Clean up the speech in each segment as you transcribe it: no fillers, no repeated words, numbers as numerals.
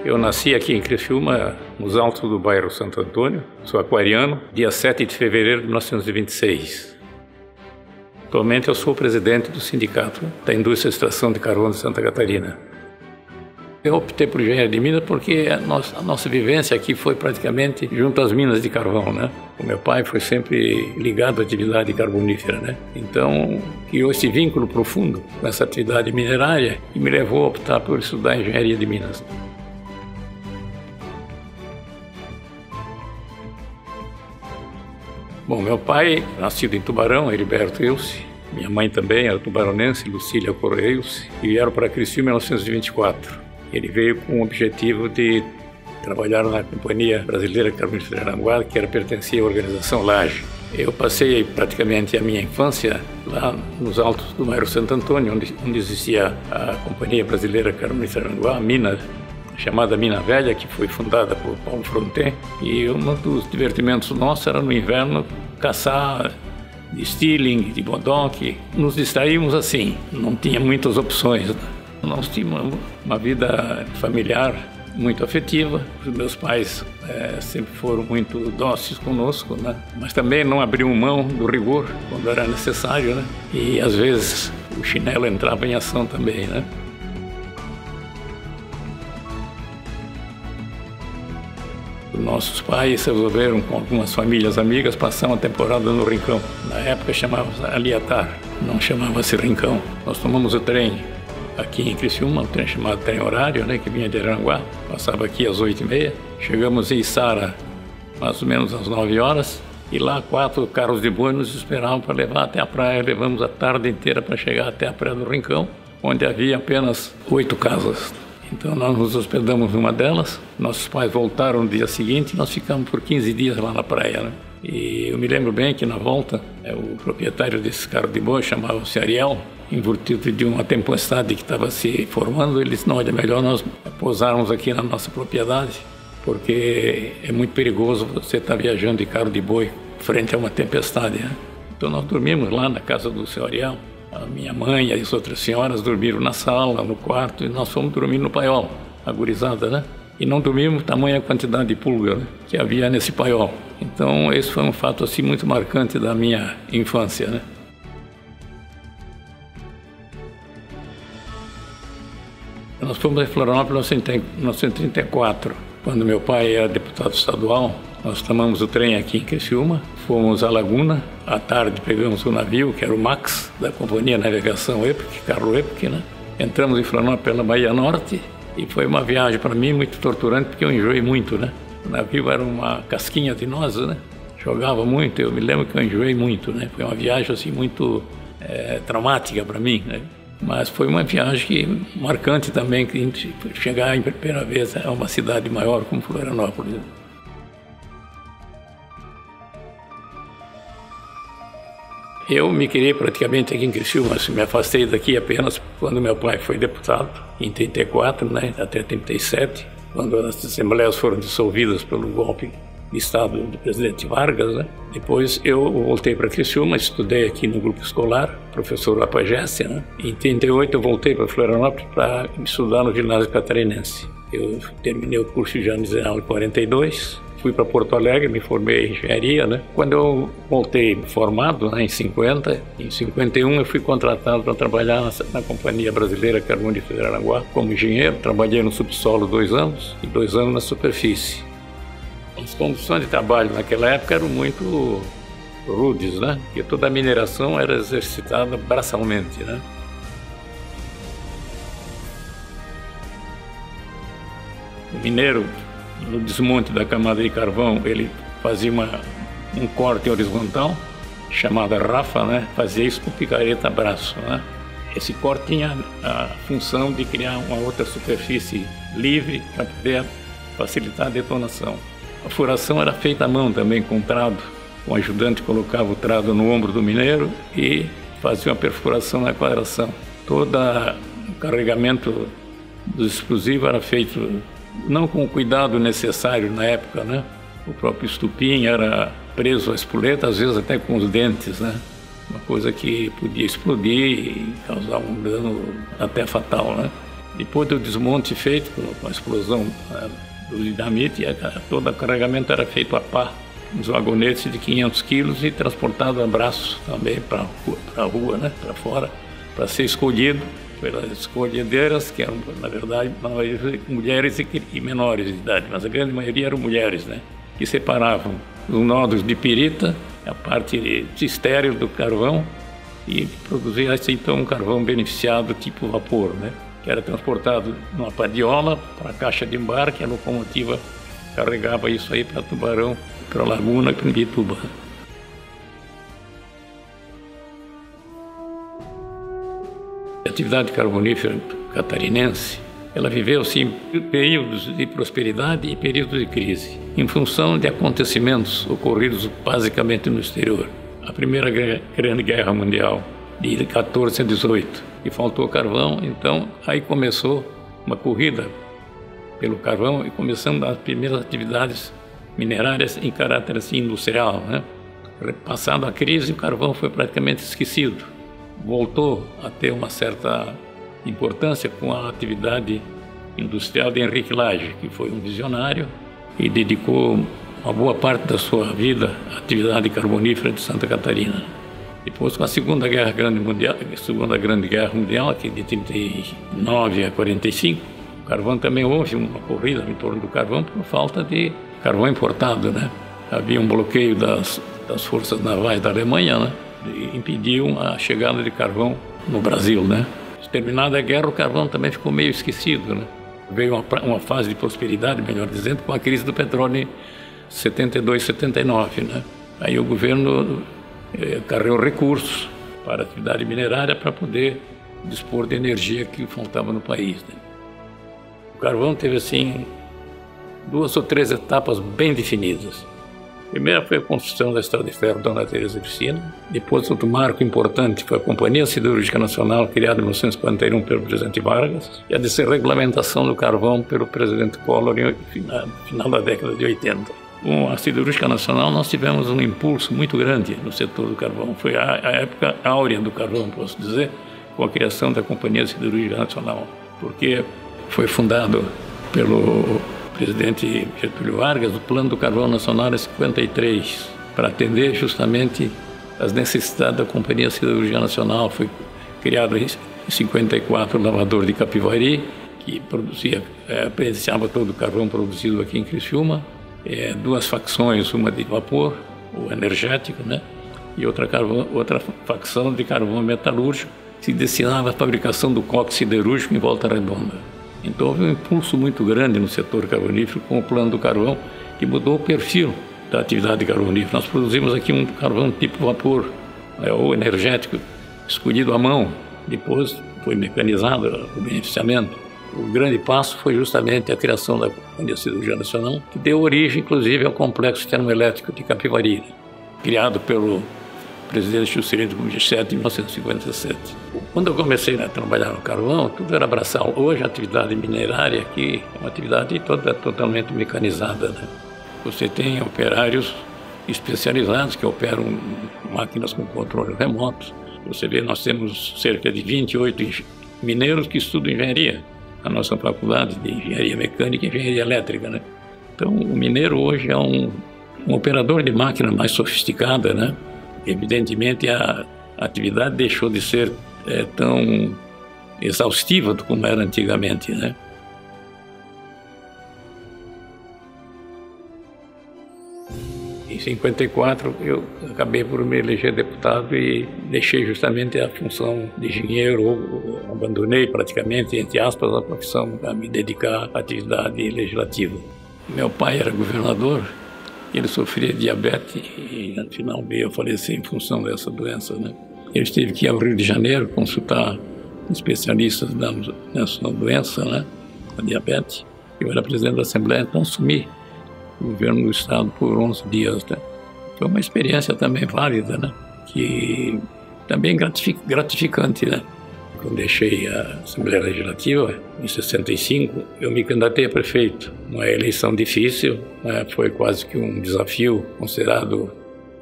Eu nasci aqui em Criciúma, nos altos do bairro Santo Antônio, sou aquariano, dia 7 de fevereiro de 1926. Atualmente eu sou o presidente do Sindicato da Indústria e Extração de Carvão de Santa Catarina. Eu optei por engenharia de minas porque a nossa vivência aqui foi praticamente junto às minas de carvão, né? O meu pai foi sempre ligado à atividade carbonífera, né? Então, criou esse vínculo profundo com essa atividade minerária e me levou a optar por estudar engenharia de minas. Bom, meu pai, nascido em Tubarão, Heriberto Ilse, minha mãe também era tubaronense, Lucília Correia Ilse, e vieram para Criciúma em 1924. Ele veio com o objetivo de trabalhar na Companhia Brasileira Carbonífera de Aranguá, que pertencia à organização Laje. Eu passei praticamente a minha infância lá nos altos do bairro Santo Antônio, onde existia a Companhia Brasileira Carbonífera de Aranguá, a mina, chamada Mina Velha, que foi fundada por Paulo Frontin. E um dos divertimentos nossos era no inverno caçar de estilingue, de bodoque. Nos distraímos assim, não tinha muitas opções. Nós tínhamos uma vida familiar muito afetiva. Os meus pais sempre foram muito dóceis conosco, né? Mas também não abriam mão do rigor quando era necessário, né? E às vezes o chinelo entrava em ação também, né? Nossos pais resolveram, com algumas famílias amigas, passar uma temporada no Rincão. Na época chamava-se Aliatar, não chamava-se Rincão. Nós tomamos o trem aqui em Criciúma, um trem chamado trem horário, né, que vinha de Aranguá, passava aqui às 8h30. Chegamos em Içara mais ou menos às 9 horas, e lá 4 carros de boi nos esperavam para levar até a praia. Levamos a tarde inteira para chegar até a praia do Rincão, onde havia apenas 8 casas. Então nós nos hospedamos numa delas, nossos pais voltaram no dia seguinte e nós ficamos por 15 dias lá na praia, né? E eu me lembro bem que na volta, o proprietário desse carro de boi chamava-se Ariel, em virtude de uma tempestade que estava se formando. Ele disse: não, é melhor nós pousarmos aqui na nossa propriedade, porque é muito perigoso você estar viajando de carro de boi frente a uma tempestade, né? Então nós dormimos lá na casa do seu Ariel. A minha mãe e as outras senhoras dormiram na sala, no quarto, e nós fomos dormir no paiol, a gurizada, né? E não dormimos tamanha quantidade de pulga, né, que havia nesse paiol. Então esse foi um fato assim muito marcante da minha infância, né? Nós fomos em Florianópolis em 1934, quando meu pai era deputado estadual. Nós tomamos o trem aqui em Criciúma, fomos à Laguna, à tarde pegamos o navio, que era o Max, da Companhia Navegação Epic, Carlo Epic, né? Entramos em Florianópolis pela Bahia Norte, e foi uma viagem para mim muito torturante, porque eu enjoei muito, né? O navio era uma casquinha de noz, né? Jogava muito, eu me lembro que eu enjoei muito, né? Foi uma viagem assim muito traumática para mim, né? Mas foi uma viagem marcante também, que a gente chegar em primeira vez a uma cidade maior como Florianópolis. Eu me criei praticamente aqui em Criciúma, me afastei daqui apenas quando meu pai foi deputado, em 34, né, até 37, quando as assembleias foram dissolvidas pelo golpe de Estado do presidente Vargas, né. Depois eu voltei para Criciúma, estudei aqui no grupo escolar, professor Lapagesse, né. Em 38 eu voltei para Florianópolis para estudar no ginásio catarinense. Eu terminei o curso de ano geral em 42, fui para Porto Alegre, me formei em engenharia, né? Quando eu voltei formado, né, em 50, em 51 eu fui contratado para trabalhar na Companhia Brasileira Carbonífera de Aranguá como engenheiro. Trabalhei no subsolo 2 anos e 2 anos na superfície. As condições de trabalho naquela época eram muito rudes, né? Porque toda a mineração era exercitada braçalmente, né? O mineiro, no desmonte da camada de carvão, ele fazia um corte horizontal, chamada rafa, né? Fazia isso com picareta a braço, né? Esse corte tinha a função de criar uma outra superfície livre para poder facilitar a detonação. A furação era feita à mão também, com trado. O ajudante colocava o trado no ombro do mineiro e fazia uma perfuração na quadração. Todo o carregamento dos explosivos era feito não com o cuidado necessário na época, né? O próprio estupim era preso à espoleta, às vezes até com os dentes, né? Uma coisa que podia explodir e causar um dano até fatal, né? Depois do desmonte feito com a explosão do dinamite, todo o carregamento era feito a pá, uns vagonetes de 500 quilos e transportado a braço também para a rua, né, para fora, para ser escolhido pelas escolhedeiras, que eram, na verdade, mulheres e menores de idade, mas a grande maioria eram mulheres, né, que separavam os nodos de pirita, a parte estéril do carvão, e produzia então um carvão beneficiado tipo vapor, né, que era transportado numa padiola para a caixa de embarque, a locomotiva carregava isso aí para Tubarão, para Laguna e para Imbituba. A atividade carbonífera catarinense, ela viveu sim períodos de prosperidade e períodos de crise, em função de acontecimentos ocorridos basicamente no exterior. A Primeira Grande Guerra Mundial, de 14 a 18, e faltou carvão, então aí começou uma corrida pelo carvão e começando as primeiras atividades minerárias em caráter assim, industrial, né? Passada a crise, o carvão foi praticamente esquecido. Voltou a ter uma certa importância com a atividade industrial de Henrique Lage, que foi um visionário e dedicou uma boa parte da sua vida à atividade carbonífera de Santa Catarina. Depois, com a Segunda Grande Guerra Mundial, que de 39 a 45, o carvão também houve uma corrida em torno do carvão por falta de carvão importado, né? Havia um bloqueio das forças navais da Alemanha, né? E impediam a chegada de carvão no Brasil, né? Terminada a guerra, o carvão também ficou meio esquecido, né? Veio uma fase de prosperidade, melhor dizendo, com a crise do petróleo em 72, 79, né? Aí o governo carregou recursos para a atividade minerária para poder dispor de energia que faltava no país, né? O carvão teve, assim, 2 ou 3 etapas bem definidas. A primeira foi a construção da Estrada de Ferro Dona Teresa de Cristina. Depois, outro marco importante foi a Companhia Siderúrgica Nacional, criada em 1941 pelo presidente Vargas, e a desregulamentação do carvão pelo presidente Collor no final da década de 80. Com a Siderúrgica Nacional, nós tivemos um impulso muito grande no setor do carvão. Foi a época áurea do carvão, posso dizer, com a criação da Companhia Siderúrgica Nacional, porque foi fundado pelo presidente Getúlio Vargas o Plano do Carvão Nacional em 53, para atender justamente as necessidades da Companhia Siderúrgica Nacional. Foi criado em 54 o lavador de Capivari, que apreciava todo o carvão produzido aqui em Criciúma, 2 facções, uma de vapor, o energético, né? E outra facção de carvão metalúrgico, que se destinava à fabricação do coque siderúrgico em Volta Redonda. Então houve um impulso muito grande no setor carbonífero com o Plano do Carvão, que mudou o perfil da atividade carbonífera. Nós produzimos aqui um carvão tipo vapor, ou energético, escolhido à mão. Depois foi mecanizado o beneficiamento. O grande passo foi justamente a criação da Companhia Siderúrgica Nacional, que deu origem, inclusive, ao complexo termoelétrico de Capivari, criado pelo presidente Juscelino Kubitschek em 1957. Quando eu comecei a trabalhar no carvão, tudo era braçal. Hoje a atividade minerária aqui é uma atividade totalmente mecanizada, né? Você tem operários especializados que operam máquinas com controle remoto. Você vê, nós temos cerca de 28 mineiros que estudam engenharia na nossa faculdade de engenharia mecânica e engenharia elétrica, né? Então o mineiro hoje é um operador de máquina mais sofisticada, né? Evidentemente, a atividade deixou de ser tão exaustiva como era antigamente, né? Em 54, eu acabei por me eleger deputado e deixei justamente a função de engenheiro, abandonei praticamente, entre aspas, a profissão para me dedicar à atividade legislativa. Meu pai era governador. Ele sofria diabetes e, no final, veio a falecer em função dessa doença, né? Ele teve que ir ao Rio de Janeiro consultar especialistas nessa doença, né? A diabetes. Eu era presidente da Assembleia, então assumi o governo do Estado por 11 dias, né? Foi uma experiência também válida, né? Que também gratificante, né? Quando deixei a Assembleia Legislativa, em 65, eu me candidatei a prefeito. Uma eleição difícil, né? Foi quase que um desafio, considerado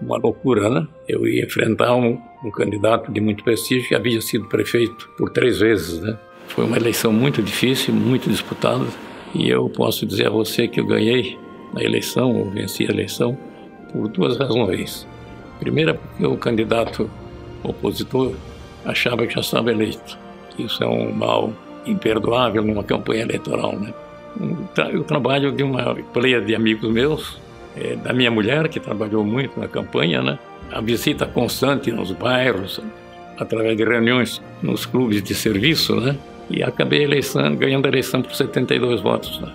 uma loucura, né? Eu ia enfrentar um candidato de muito prestígio que havia sido prefeito por 3 vezes, né? Foi uma eleição muito difícil, muito disputada, e eu posso dizer a você que eu ganhei a eleição, ou venci a eleição, por duas razões. Primeira, porque o candidato opositor achava que já estava eleito. Isso é um mal imperdoável numa campanha eleitoral, né? O trabalho de uma pleia de amigos meus, da minha mulher, que trabalhou muito na campanha, né? A visita constante nos bairros, através de reuniões nos clubes de serviço, né? E acabei ganhando a eleição por 72 votos, né?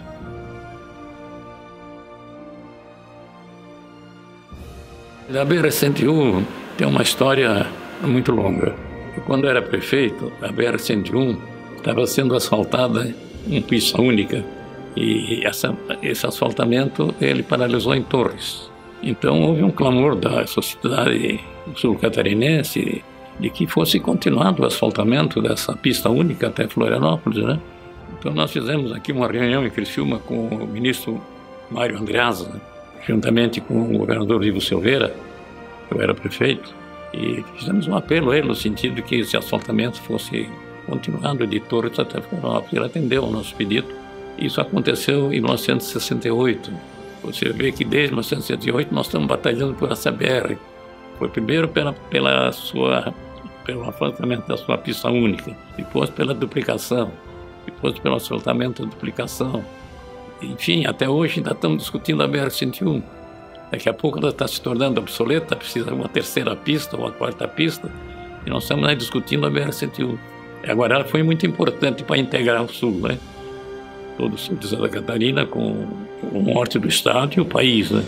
A BR-101 tem uma história muito longa. Quando era prefeito, a BR-101 estava sendo asfaltada em pista única, e esse asfaltamento ele paralisou em Torres. Então houve um clamor da sociedade sul-catarinense de que fosse continuado o asfaltamento dessa pista única até Florianópolis, né? Então nós fizemos aqui uma reunião em Criciúma com o ministro Mário Andreasa, juntamente com o governador Ivo Silveira, que eu era prefeito, e fizemos um apelo a ele no sentido de que esse asfaltamento fosse continuado de Torres até Florianópolis. Ele atendeu ao nosso pedido. Isso aconteceu em 1968. Você vê que desde 1968 nós estamos batalhando por essa BR. Foi primeiro pelo asfaltamento da sua pista única, depois pela duplicação, depois pelo asfaltamento da duplicação. Enfim, até hoje ainda estamos discutindo a BR-101. Daqui a pouco ela está se tornando obsoleta, precisa de uma terceira pista ou uma quarta pista, e nós estamos discutindo a BR-101. Agora, ela foi muito importante para integrar o Sul, né? Todo o sul de Santa Catarina com o norte do estado e o país, né?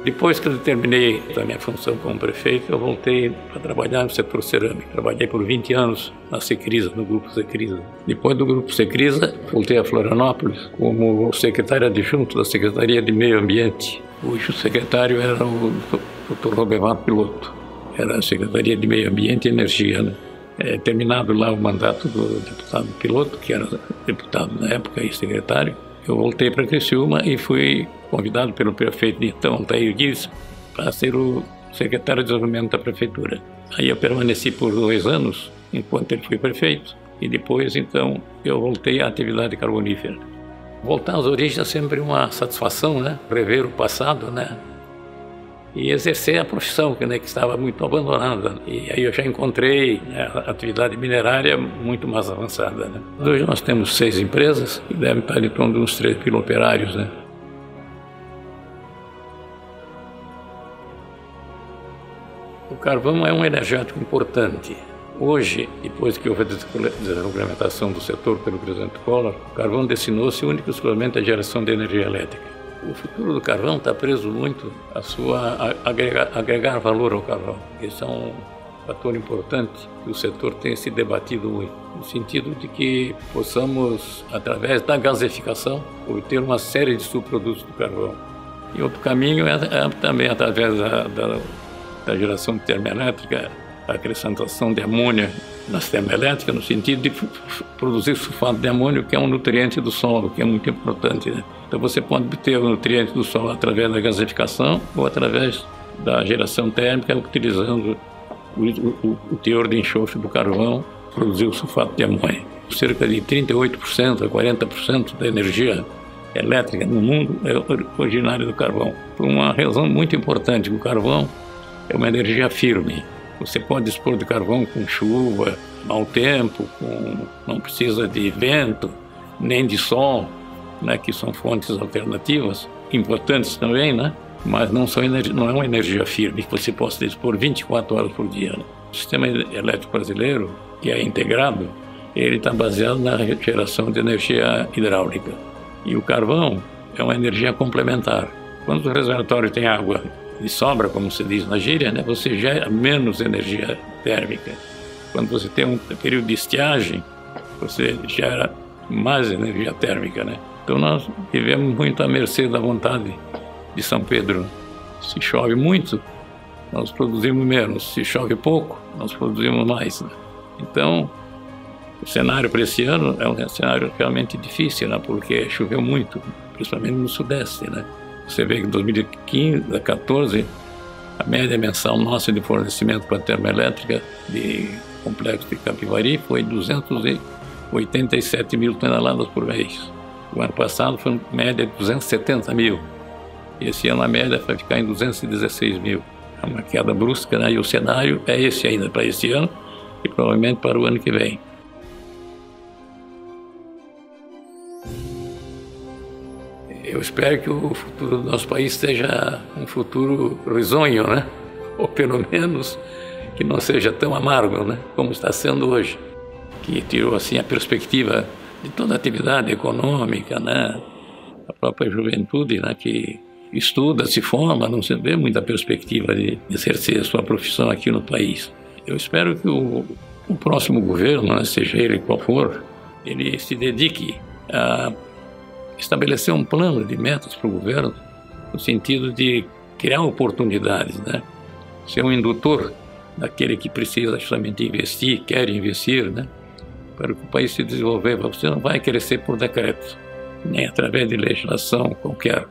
Depois que eu terminei a minha função como prefeito, eu voltei para trabalhar no setor cerâmico. Trabalhei por 20 anos na Secrisa, no Grupo Secrisa. Depois do Grupo Secrisa, voltei a Florianópolis como secretário adjunto da Secretaria de Meio Ambiente. Hoje o secretário era o Dr. Roberval Piloto. Era a Secretaria de Meio Ambiente e Energia, né? Terminado lá o mandato do deputado Piloto, que era deputado na época e secretário, eu voltei para Criciúma e fui convidado pelo prefeito de então, Altair Guiz, para ser o secretário de desenvolvimento da prefeitura. Aí eu permaneci por 2 anos, enquanto ele foi prefeito, e depois, então, eu voltei à atividade carbonífera. Voltar às origens é sempre uma satisfação, né? Rever o passado, né? E exercer a profissão, né, que estava muito abandonada. E aí eu já encontrei, né, a atividade minerária muito mais avançada, né? Hoje nós temos 6 empresas que devem estar em torno de uns 3 mil operários, né? O carvão é um energético importante. Hoje, depois que houve a desregulamentação do setor pelo presidente Collor, o carvão destinou-se único e exclusivamente à geração de energia elétrica. O futuro do carvão está preso muito a agregar valor ao carvão. Esse é um fator importante que o setor tem se debatido muito, no sentido de que possamos, através da gasificação, obter uma série de subprodutos do carvão. E outro caminho é também através da geração de termoelétrica, a acrescentação de amônia nas termoelétricas, no sentido de produzir sulfato de amônio, que é um nutriente do solo, que é muito importante, né? Então você pode obter o nutriente do solo através da gasificação ou através da geração térmica, utilizando o teor de enxofre do carvão, produzir o sulfato de amônio. Cerca de 38% a 40% da energia elétrica no mundo é originária do carvão. Por uma razão muito importante, o carvão é uma energia firme. Você pode dispor de carvão com chuva, mau tempo, não precisa de vento, nem de sol, né, que são fontes alternativas, importantes também, né, mas não é uma energia firme que você possa dispor 24 horas por dia, né? O sistema elétrico brasileiro, que é integrado, ele está baseado na geração de energia hidráulica. E o carvão é uma energia complementar. Quando o reservatório tem água de sobra, como se diz na gíria, né, você gera menos energia térmica. Quando você tem um período de estiagem, você gera mais energia térmica, né? Então nós vivemos muito à mercê da vontade de São Pedro. Se chove muito, nós produzimos menos. Se chove pouco, nós produzimos mais, né? Então, o cenário para esse ano é um cenário realmente difícil, né? Porque choveu muito, principalmente no Sudeste, né? Você vê que em 2015, 2014, A média mensal nossa de fornecimento para a termoelétrica de complexo de Capivari foi 287 mil toneladas por mês. O ano passado foi média de 270 mil. Esse ano a média vai ficar em 216 mil. É uma queda brusca, né? E o cenário é esse ainda para esse ano e provavelmente para o ano que vem. Eu espero que o futuro do nosso país seja um futuro risonho, né? Ou pelo menos que não seja tão amargo, né? Como está sendo hoje, que tirou assim a perspectiva de toda a atividade econômica, né? A própria juventude, né? Que estuda, se forma, não se vê muita perspectiva de exercer a sua profissão aqui no país. Eu espero que o próximo governo, né? Seja ele qual for, ele se dedique a estabelecer um plano de metas para o governo, no sentido de criar oportunidades, né? Ser um indutor daquele que precisa justamente investir, quer investir, né? Para que o país se desenvolver. Você não vai crescer por decreto, nem através de legislação qualquer.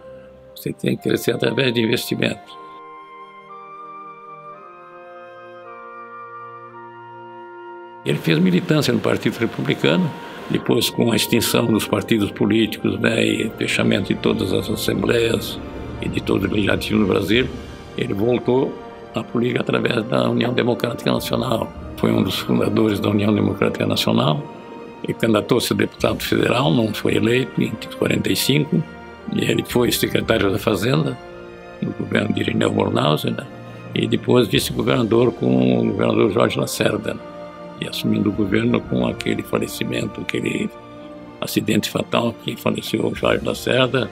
Você tem que crescer através de investimento. Ele fez militância no Partido Republicano. Depois, com a extinção dos partidos políticos, né, e fechamento de todas as assembleias e de todo o legislativo no Brasil, ele voltou à política através da União Democrática Nacional. Foi um dos fundadores da União Democrática Nacional. Ele candidatou-se a deputado federal, não foi eleito em 1945. E ele foi secretário da Fazenda no governo de Irineu Bornhausen, né, e depois vice-governador com o governador Jorge Lacerda. E assumindo o governo com aquele falecimento, aquele acidente fatal que faleceu o Jorge Lacerda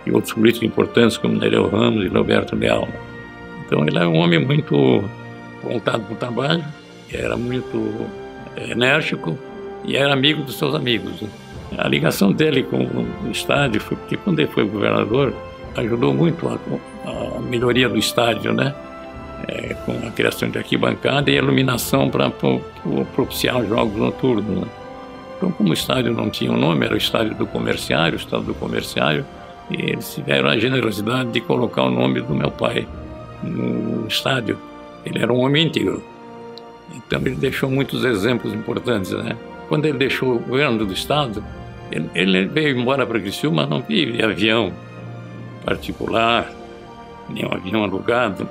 e outros políticos importantes como Nereu Ramos e Roberto Leal. Então ele era um homem muito voltado para o trabalho, era muito enérgico e era amigo dos seus amigos. A ligação dele com o estádio foi porque quando ele foi governador ajudou muito a melhoria do estádio, né? Com a criação de arquibancada e iluminação para propiciar os jogos noturnos, né? Então, como o estádio não tinha um nome, era o estádio do Comerciário, o estado do Comerciário, e eles tiveram a generosidade de colocar o nome do meu pai no estádio. Ele era um homem íntegro, então ele deixou muitos exemplos importantes, né? Quando ele deixou o governo do estado, ele veio embora para Criciúma, mas não veio de avião particular, nem um avião alugado,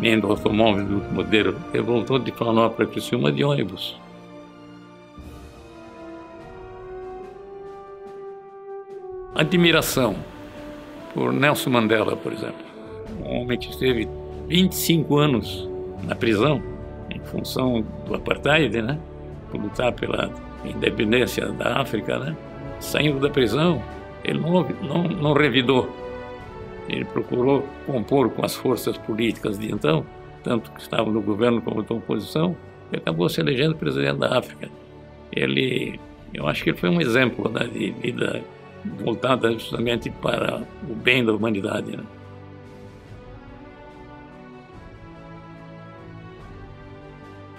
nem do automóvel do modelo. Ele voltou de Florianópolis para Criciúma de ônibus. Admiração por Nelson Mandela, por exemplo. Um homem que esteve 25 anos na prisão em função do apartheid, né? Por lutar pela independência da África, né? Saindo da prisão, ele não revidou. Ele procurou compor com as forças políticas de então, tanto que estavam no governo como na oposição, e acabou se elegendo presidente da África. Eu acho que ele foi um exemplo, né, de vida voltada justamente para o bem da humanidade, né?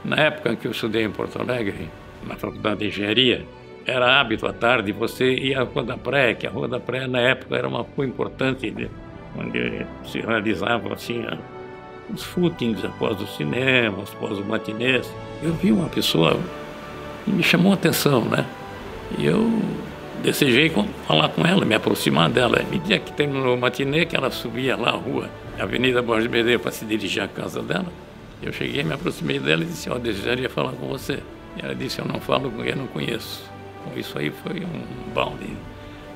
Na época em que eu estudei em Porto Alegre, na Faculdade de Engenharia, era hábito à tarde você ir à Rua da Praia, que a Rua da Praia na época era uma rua importante, onde se realizavam assim, os footings após os cinemas, após os matinês. Eu vi uma pessoa que me chamou a atenção, né? E eu desejei falar com ela, me aproximar dela. Me dizia que terminou o matinê, que ela subia lá a rua, a Avenida Borges Medeiros, para se dirigir à casa dela. Eu cheguei, me aproximei dela e disse: eu desejaria falar com você. E ela disse: eu não falo com quem eu não conheço. Então, isso aí foi um balde,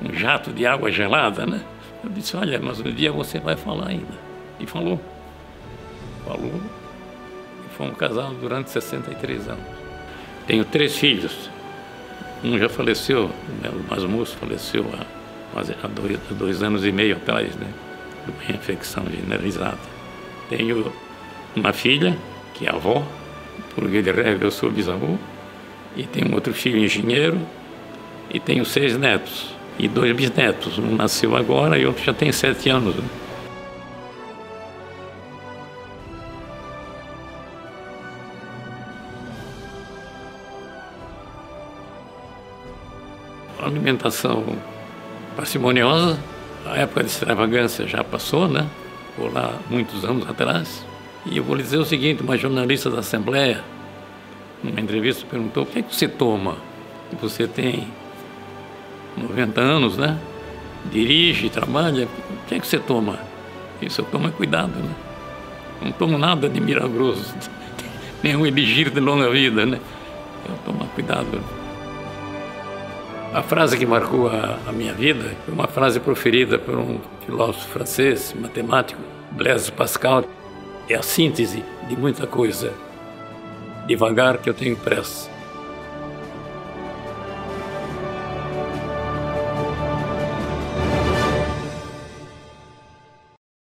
um jato de água gelada, né? Eu disse: olha, mas um dia você vai falar ainda. E falou. E fomos casados durante 63 anos. Tenho 3 filhos. Um já faleceu, né? O mais moço faleceu há 2 anos e meio atrás, né? De uma infecção generalizada. Tenho uma filha, que é avó, por via de regra eu sou bisavô, e tenho um outro filho engenheiro, e tenho 6 netos, e 2 bisnetos. Um nasceu agora e outro já tem 7 anos. A alimentação parcimoniosa, a época de extravagância já passou, né? Por lá muitos anos atrás. E eu vou lhe dizer o seguinte, uma jornalista da Assembleia, numa entrevista, perguntou: o que é que você toma? Você tem 90 anos, né? Dirige, trabalha, o que é que você toma? Isso eu tomo é cuidado, né? Não tomo nada de milagroso, nenhum elixir de longa vida, né? Eu tomo cuidado. A frase que marcou a minha vida foi uma frase proferida por um filósofo francês, matemático, Blaise Pascal. É a síntese de muita coisa. Devagar que eu tenho pressa.